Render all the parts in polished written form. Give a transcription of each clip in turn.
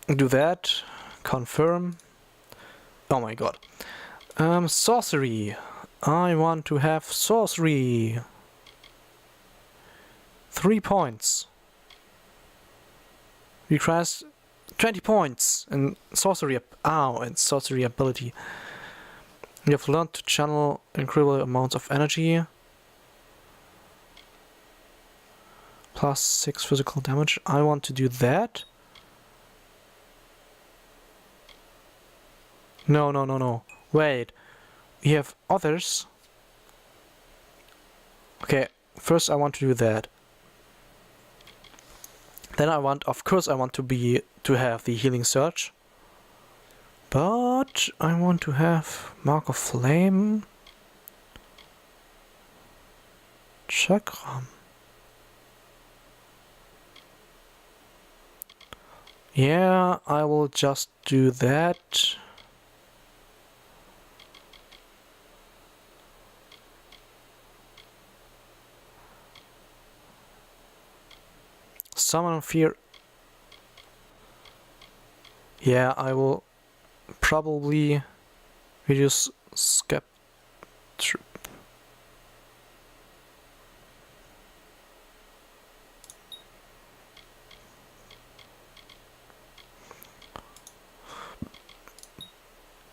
do that. Confirm. Oh my god. Sorcery. I want to have sorcery. 3 points. Requires 20 points in sorcery. And sorcery ability. You have learned to channel incredible amounts of energy. Plus 6 physical damage. I want to do that. No. Wait. We have others. Okay, first I want to do that. Then of course I want to have the healing surge. But I want to have Mark of Flame. Chakram. Yeah, I will just do that. Summon Fear. Yeah, I will probably reduce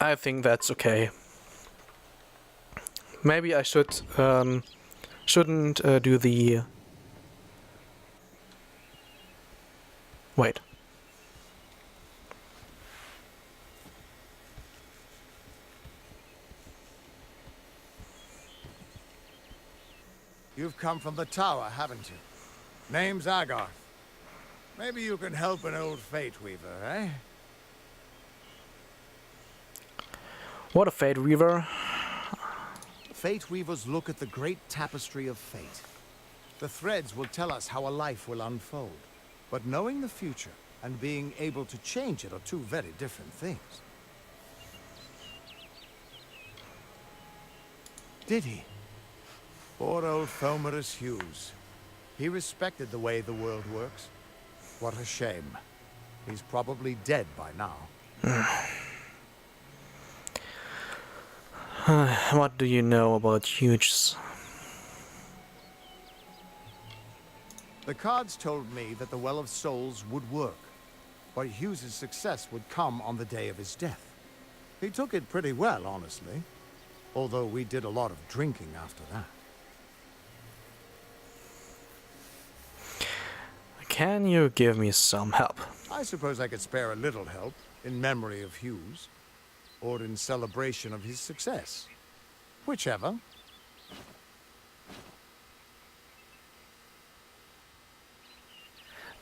I think that's okay. Maybe I shouldn't do the... Wait. You've come from the tower, haven't you? Name's Agarth. Maybe you can help an old Fate Weaver, eh? What a Fate Weaver. Fate Weavers look at the great tapestry of fate. The threads will tell us how a life will unfold. But knowing the future and being able to change it are two very different things. Did he? Poor old Thomarus Hughes. He respected the way the world works. What a shame. He's probably dead by now. What do you know about Hughes? The cards told me that the Well of Souls would work, but Hughes' success would come on the day of his death. He took it pretty well, honestly, although we did a lot of drinking after that. Can you give me some help? I suppose I could spare a little help in memory of Hughes, or in celebration of his success. Whichever.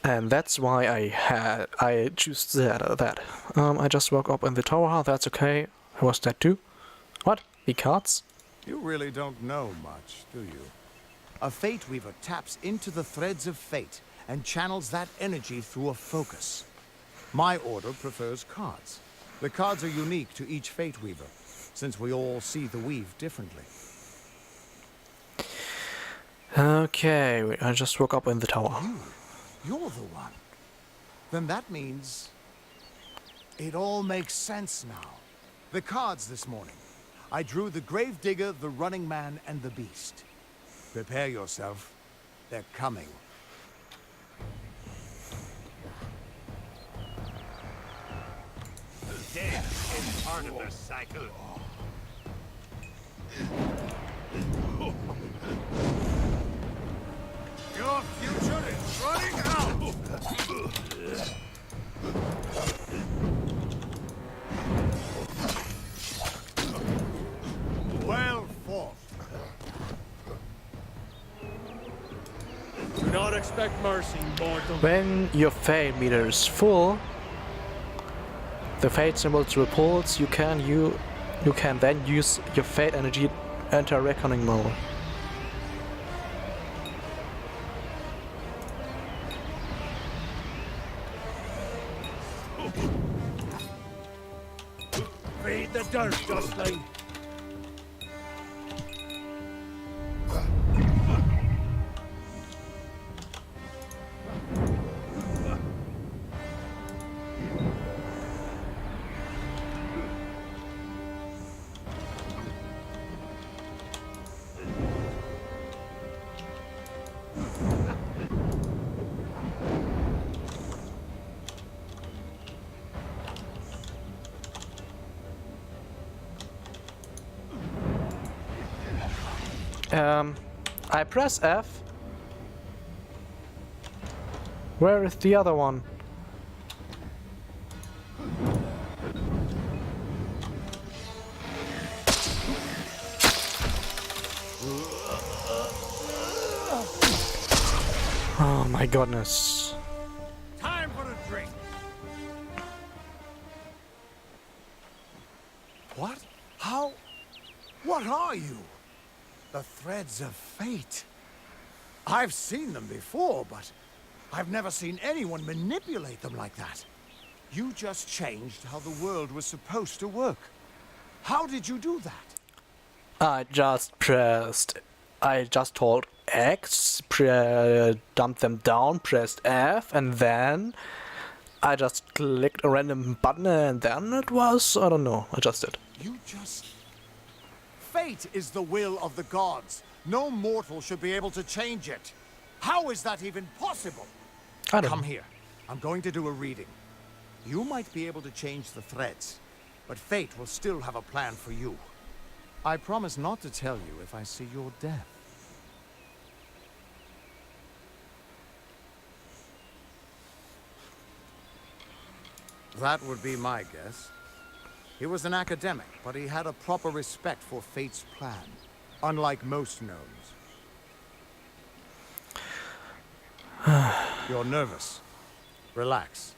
And that's why I choose that. I just woke up in the tower. That's okay. I was dead too. What? The cards? You really don't know much, do you? A Fate Weaver taps into the threads of fate and channels that energy through a focus. My order prefers cards. The cards are unique to each Fate Weaver, since we all see the weave differently. Okay, I just woke up in the tower. You're the one. Then that means... it all makes sense now. The cards this morning. I drew the Gravedigger, the Running Man, and the Beast. Prepare yourself. They're coming. Death is part of the cycle. Your future is running out! Well fought. Do not expect mercy, mortal. When your fate meter is full, the fate symbols repulse. You can then use your fate energy to enter reckoning mode. Feed the dirt, Dustling. I press F. Where is the other one? Oh my goodness. Time for a drink. What? How? What are you? The threads of fate. I've seen them before, but I've never seen anyone manipulate them like that. You just changed how the world was supposed to work. How did you do that? I just told X, dumped them down, pressed F, and then I just clicked a random button and then it was, I don't know, I just did. You just... Fate is the will of the gods. No mortal should be able to change it. How is that even possible? I don't Come know. here. I'm going to do a reading. You might be able to change the threads, but fate will still have a plan for you. I promise not to tell you if I see your death. That would be my guess. He was an academic, but he had a proper respect for fate's plan, unlike most gnomes. You're nervous. Relax.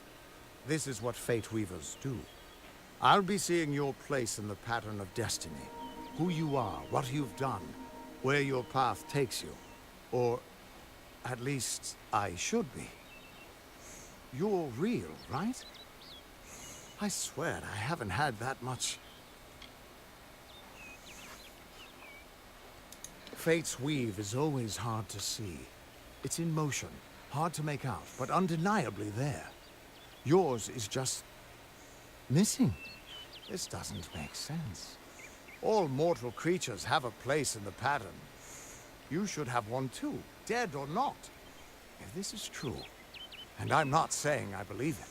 This is what fate weavers do. I'll be seeing your place in the pattern of destiny. Who you are, what you've done, where your path takes you. Or, at least, I should be. You're real, right? I swear I haven't had that much. Fate's weave is always hard to see. It's in motion, hard to make out, but undeniably there. Yours is just... missing. This doesn't make sense. All mortal creatures have a place in the pattern. You should have one too, dead or not. If this is true, and I'm not saying I believe it,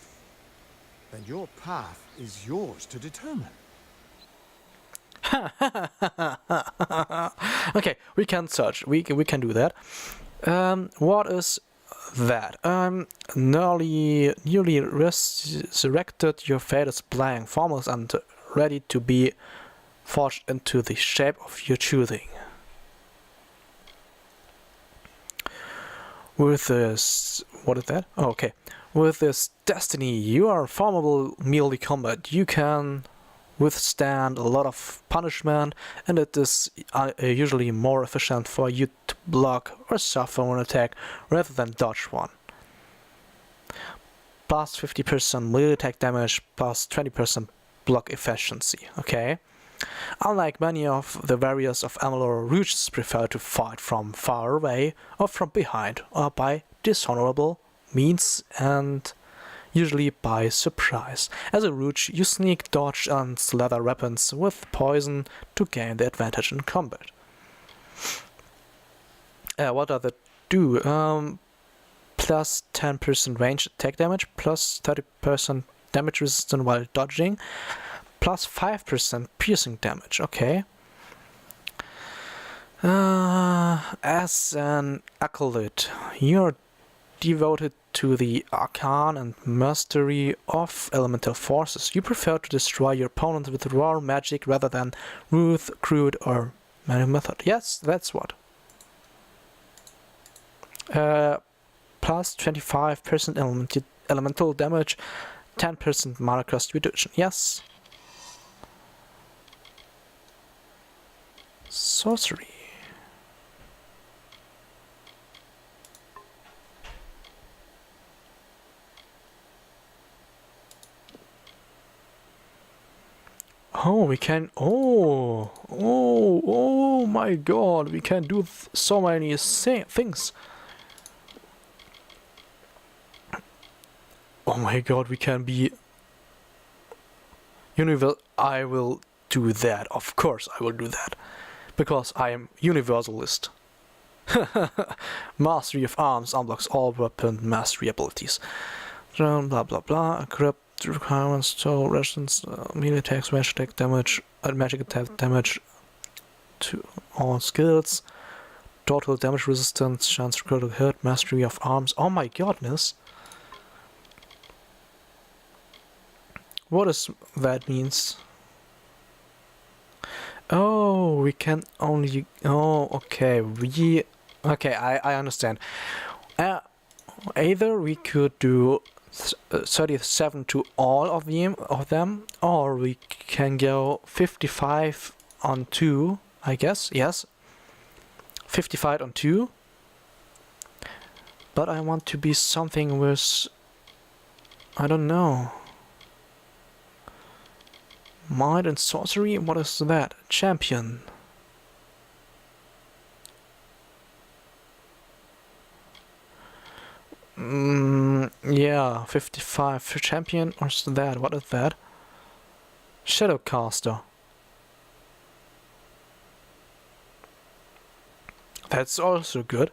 then your path is yours to determine. Okay, we can search. We can do that. What is that? Newly resurrected. Your fate is blank, formless, and ready to be forged into the shape of your choosing. With this, what is that? Oh, okay. With this destiny, you are formidable melee combat. You can withstand a lot of punishment, and it is usually more efficient for you to block or suffer an attack rather than dodge one. Plus 50% melee attack damage, plus 20% block efficiency. Okay. Unlike many of the warriors of Amalur, Rouges prefer to fight from far away or from behind or by dishonorable means, and usually by surprise. As a Rouge, you sneak, dodge, and slither weapons with poison to gain the advantage in combat. What does it do? Plus 10% range attack damage, plus 30% damage resistance while dodging, plus 5% piercing damage. Okay. As an acolyte, you're devoted to the arcane and mastery of elemental forces. You prefer to destroy your opponents with raw magic rather than rude, crude, or manual method. Yes, that's what. Plus 25% elemental damage, 10% mana cost reduction. Yes. Sorcery. Oh, we can. Oh my god, we can do so many things. Oh my god, we can be universal. I will do that. Of course, I will do that. Because I am universalist. Mastery of arms unlocks all weapon mastery abilities. Blah blah blah. Equip requirements, so resistance, melee attacks, magic attack damage to all skills. Total damage resistance, chance to critical hit, mastery of arms. Oh my godness. What does that means? Oh, we can only... Oh, okay. Okay, I understand. Either we could do 37 to all of them, or we can go 55 on 2, I guess. Yes. 55 on 2. But I want to be something with... I don't know. Might and sorcery? What is that? Champion. Yeah, 55 for champion. Or is that? What is that? Shadowcaster. That's also good.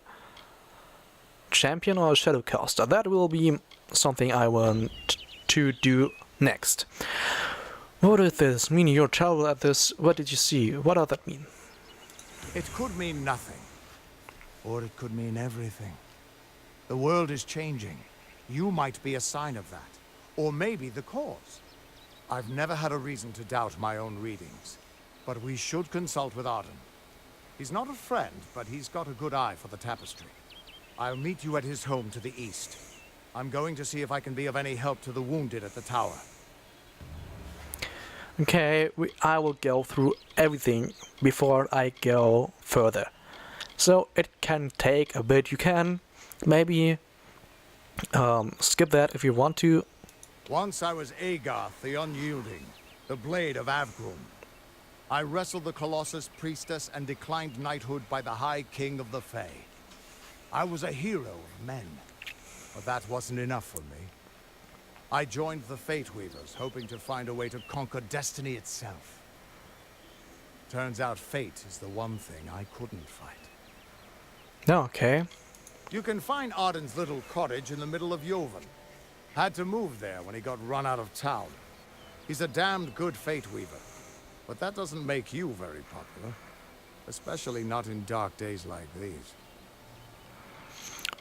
Champion or Shadowcaster. That will be something I want to do next. What does this mean? You're terrible at this. What did you see? What does that mean? It could mean nothing. Or it could mean everything. The world is changing. You might be a sign of that. Or maybe the cause. I've never had a reason to doubt my own readings. But we should consult with Arden. He's not a friend, but he's got a good eye for the tapestry. I'll meet you at his home to the east. I'm going to see if I can be of any help to the wounded at the tower. Okay, I will go through everything before I go further. So it can take a bit. You can maybe skip that if you want to. Once I was Agarth the Unyielding, the Blade of Avgrum. I wrestled the Colossus Priestess and declined knighthood by the High King of the Fae. I was a hero of men, but that wasn't enough for me. I joined the Fate Weavers, hoping to find a way to conquer destiny itself. Turns out fate is the one thing I couldn't fight. Okay. You can find Arden's little cottage in the middle of Joven. Had to move there when he got run out of town. He's a damned good Fate Weaver. But that doesn't make you very popular. Especially not in dark days like these.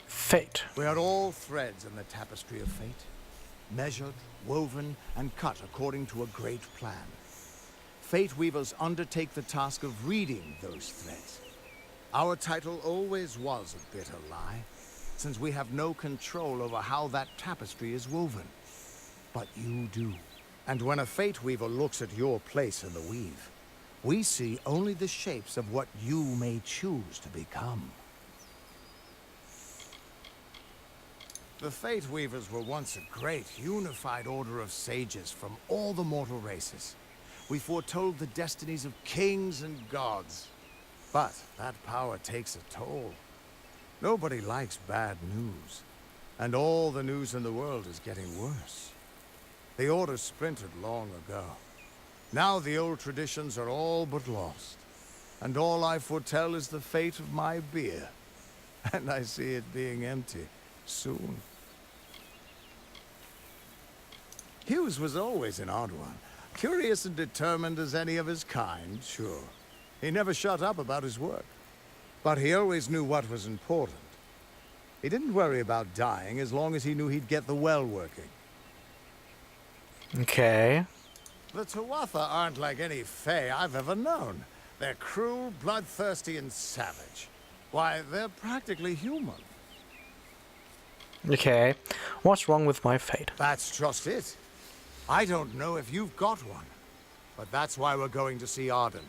Fate. We are all threads in the tapestry of fate. Measured, woven, and cut according to a great plan. Fate Weavers undertake the task of reading those threads. Our title always was a bitter lie, since we have no control over how that tapestry is woven. But you do. And when a Fate Weaver looks at your place in the weave, we see only the shapes of what you may choose to become. The Fate Weavers were once a great, unified order of sages from all the mortal races. We foretold the destinies of kings and gods. But that power takes a toll. Nobody likes bad news. And all the news in the world is getting worse. The Order splintered long ago. Now the old traditions are all but lost. And all I foretell is the fate of my beer. And I see it being empty soon. Hughes was always an odd one. Curious and determined as any of his kind, sure. He never shut up about his work. But he always knew what was important. He didn't worry about dying as long as he knew he'd get the well working. Okay. The Tuatha aren't like any Fae I've ever known. They're cruel, bloodthirsty, and savage. Why, they're practically human. Okay. What's wrong with my fate? That's just it. I don't know if you've got one. But that's why we're going to see Arden.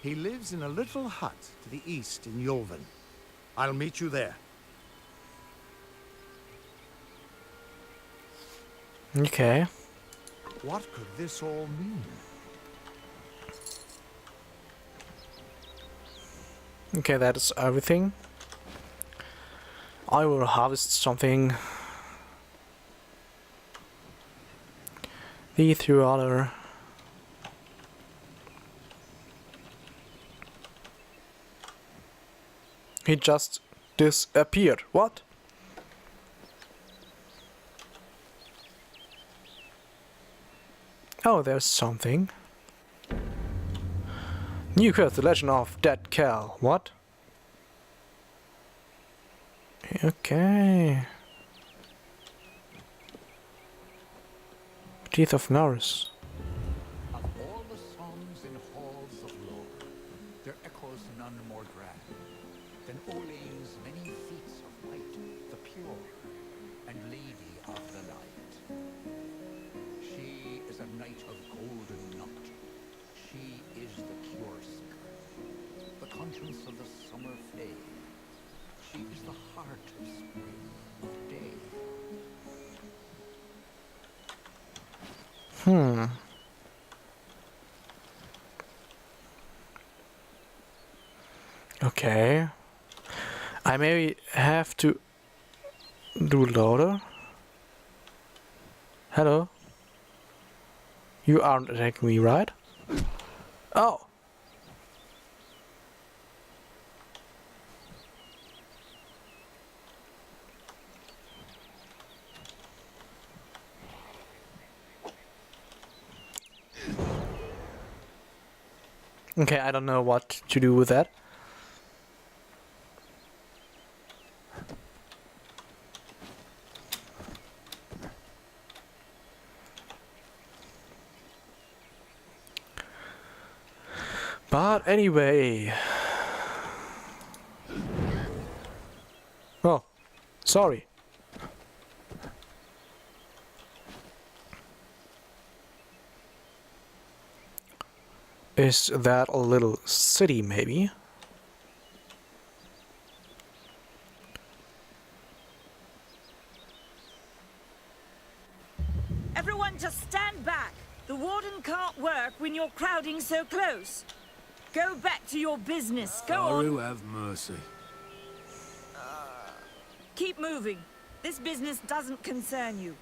He lives in a little hut to the east in Joven. I'll meet you there. Okay. What could this all mean? Okay, that is everything. I will harvest something. The Thrualler. He just disappeared. What? Oh, there's something. New quest, the legend of Dead Cal. What? Okay. Teeth of Norris. Of all the songs in halls of lore, there echoes none more grand than Olene's many feats of might, the pure and lady of the light. She is a knight of golden knot. She is the Kursk, the conscience of the summer fae. She is the heart of spring, of day. Okay. I maybe have to do louder. Hello? You aren't attacking me, right? Oh! Okay, I don't know what to do with that. But anyway. Oh, sorry. Is that a little city, maybe? Everyone just stand back. The warden can't work when you're crowding so close. Go back to your business. Go on. have mercy. Keep moving. This business doesn't concern you.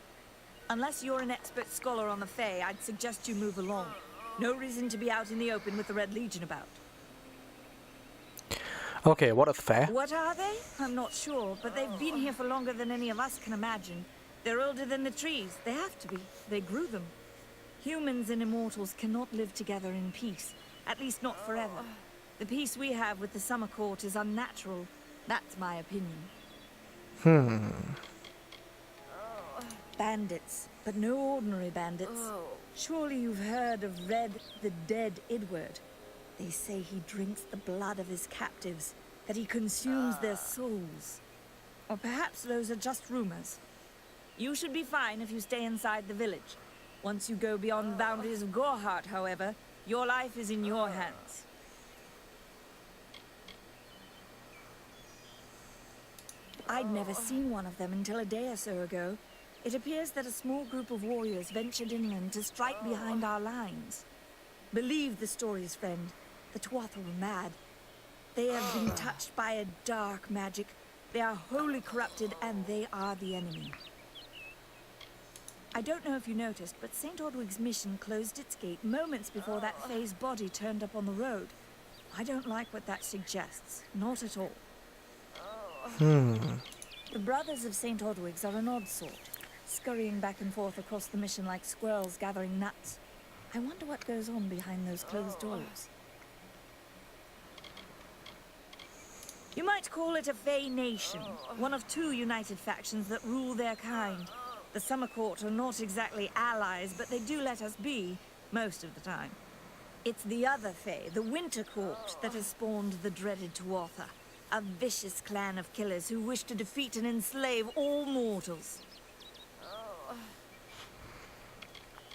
Unless you're an expert scholar on the Fae, I'd suggest you move along. No reason to be out in the open with the Red Legion about. Okay, what is fair? What are they? I'm not sure, but they've been here for longer than any of us can imagine. They're older than the trees. They have to be. They grew them. Humans and immortals cannot live together in peace. At least not forever. The peace we have with the Summer Court is unnatural. That's my opinion. Bandits, but no ordinary bandits. Surely you've heard of Red the Dead Idward. They say he drinks the blood of his captives, that he consumes their souls. Or perhaps those are just rumors. You should be fine if you stay inside the village. Once you go beyond the boundaries of Gorhart, however, your life is in your hands. I'd never seen one of them until a day or so ago. It appears that a small group of warriors ventured inland to strike behind our lines. Believe the stories, friend. The Tuatha were mad. They have been touched by a dark magic. They are wholly corrupted, and they are the enemy. I don't know if you noticed, but St. Ordwig's mission closed its gate moments before that Fae's body turned up on the road. I don't like what that suggests. Not at all. The brothers of St. Ordwig's are an odd sort, scurrying back and forth across the mission like squirrels gathering nuts. I wonder what goes on behind those closed doors. You might call it a Fae nation, one of two united factions that rule their kind. The Summer Court are not exactly allies, but they do let us be, most of the time. It's the other Fae, the Winter Court, that has spawned the dreaded Tuatha, a vicious clan of killers who wish to defeat and enslave all mortals.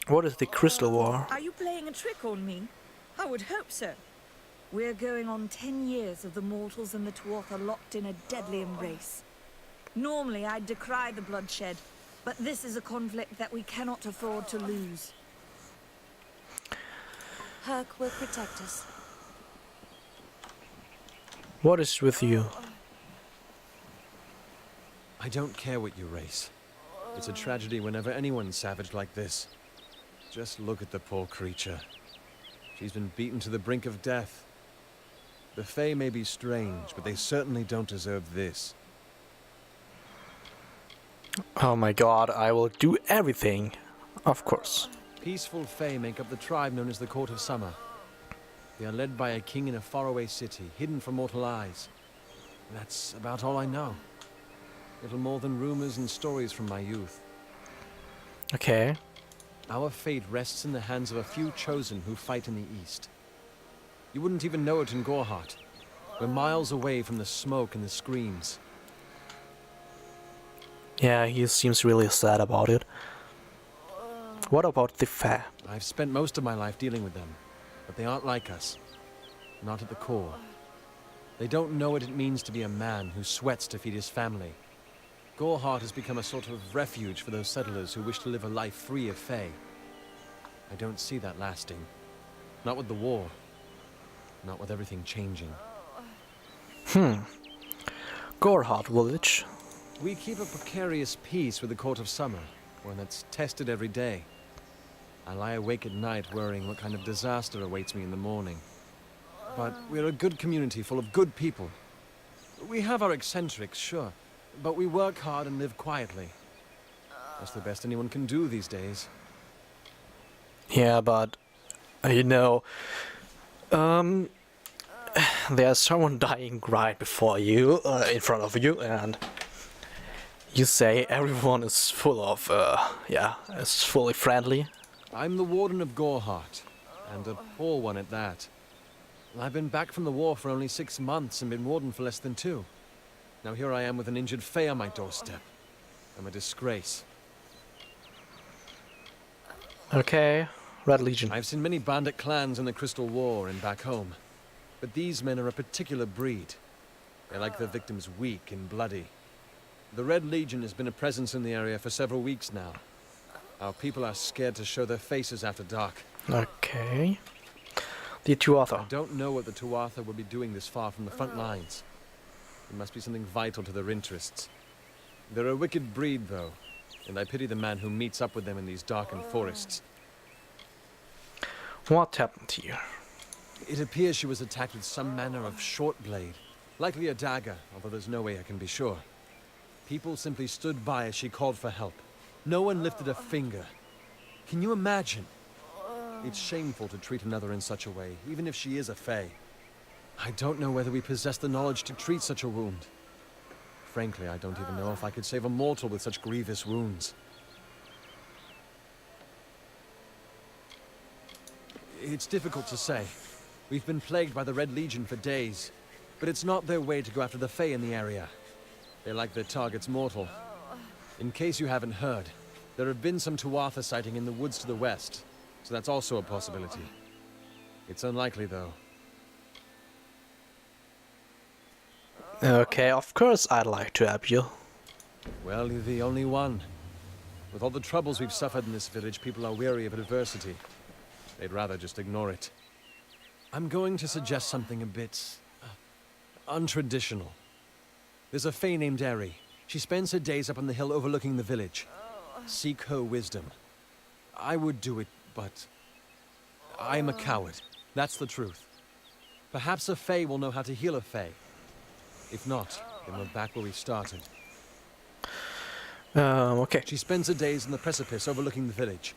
What is the Crystal War? Are you playing a trick on me? I would hope so. We're going on 10 years of the mortals and the Tuatha locked in a deadly embrace. Normally, I'd decry the bloodshed, but this is a conflict that we cannot afford to lose. Herc will protect us. What is with you? I don't care what you race. It's a tragedy whenever anyone's savage like this. Just look at the poor creature. She's been beaten to the brink of death. The Fae may be strange, but they certainly don't deserve this. Oh my god, I will do everything. Of course. Peaceful Fae make up the tribe known as the Court of Summer. They are led by a king in a faraway city, hidden from mortal eyes. That's about all I know. Little more than rumors and stories from my youth. Okay. Our fate rests in the hands of a few chosen who fight in the east. You wouldn't even know it in Gorhart. We're miles away from the smoke and the screams. Yeah, he seems really sad about it. What about the Fae? I've spent most of my life dealing with them, but they aren't like us. Not at the core. They don't know what it means to be a man who sweats to feed his family. Gorhart has become a sort of refuge for those settlers who wish to live a life free of Fae. I don't see that lasting. Not with the war. Not with everything changing. Gorhart village. We keep a precarious peace with the Court of Summer, one that's tested every day. I lie awake at night worrying what kind of disaster awaits me in the morning. But we're a good community full of good people. We have our eccentrics, sure, but we work hard and live quietly. That's the best anyone can do these days. Yeah, but you know, there's someone dying right before you, in front of you, and you say everyone is full of, yeah, is fully friendly. I'm the Warden of Gorhart, and a poor one at that. I've been back from the war for only 6 months and been Warden for less than 2. Now here I am with an injured Fae on my doorstep. I'm a disgrace. Okay, Red Legion. I've seen many bandit clans in the Crystal War and back home. But these men are a particular breed. They like their victims weak and bloody. The Red Legion has been a presence in the area for several weeks now. Our people are scared to show their faces after dark. Okay. The Tuatha. I don't know what the Tuatha would be doing this far from the front lines. It must be something vital to their interests. They're a wicked breed, though, and I pity the man who meets up with them in these darkened forests. What happened here? It appears she was attacked with some manner of short blade, likely a dagger, although there's no way I can be sure. People simply stood by as she called for help. No one lifted a finger. Can you imagine? It's shameful to treat another in such a way, even if she is a Fae. I don't know whether we possess the knowledge to treat such a wound. Frankly, I don't even know if I could save a mortal with such grievous wounds. It's difficult to say. We've been plagued by the Red Legion for days, but it's not their way to go after the Fae in the area. They like their targets mortal. In case you haven't heard, there have been some Tuatha sighting in the woods to the west, so that's also a possibility. It's unlikely, though. Okay, of course I'd like to help you. Well, you're the only one. With all the troubles we've suffered in this village, people are weary of adversity. They'd rather just ignore it. I'm going to suggest something a bit untraditional. There's a Fae named Eri. She spends her days up on the hill overlooking the village. Seek her wisdom. I would do it, but I'm a coward. That's the truth. Perhaps a Fae will know how to heal a Fae. If not, then we're back where we started. Okay. She spends her days on the precipice overlooking the village.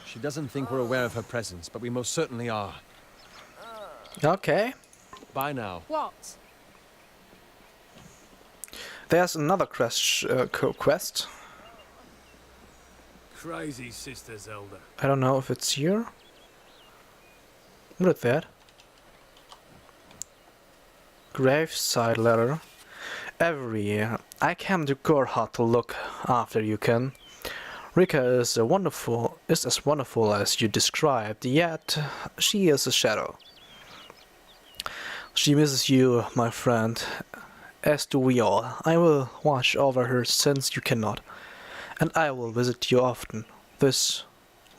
She doesn't think we're aware of her presence, but we most certainly are. Okay. Bye now. What? There's another quest. Crazy Sister Zelda. I don't know if it's here. What is that? Graveside letter. Every year, I came to Gorhart to look after Yukon. Rika is as wonderful as you described, yet she is a shadow. She misses you, my friend, as do we all. I will watch over her since you cannot, and I will visit you often. This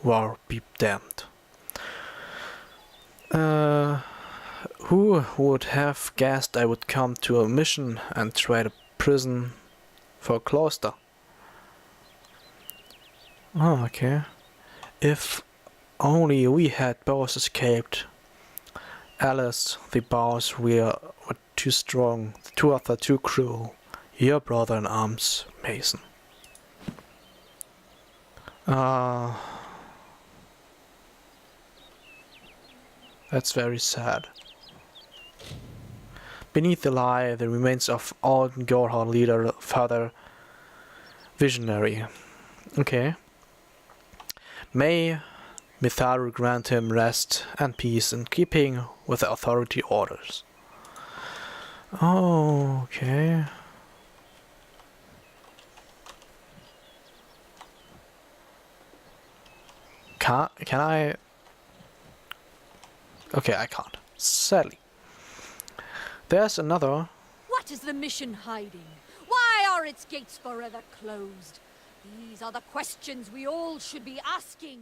war be damned. Who would have guessed I would come to a mission and trade a prison for a cloister? Oh, okay. If only we had both escaped. Alice, the bows were too strong, the Tuatha too cruel. Your brother in arms, Mason. That's very sad. Beneath the lie the remains of Alden Gorhorn leader, Father Visionary. Okay. May Mitharu grant him rest and peace in keeping with the authority orders. Oh, okay. Can I? Okay, I can't. Sadly. There's another. What is the mission hiding? Why are its gates forever closed? These are the questions we all should be asking.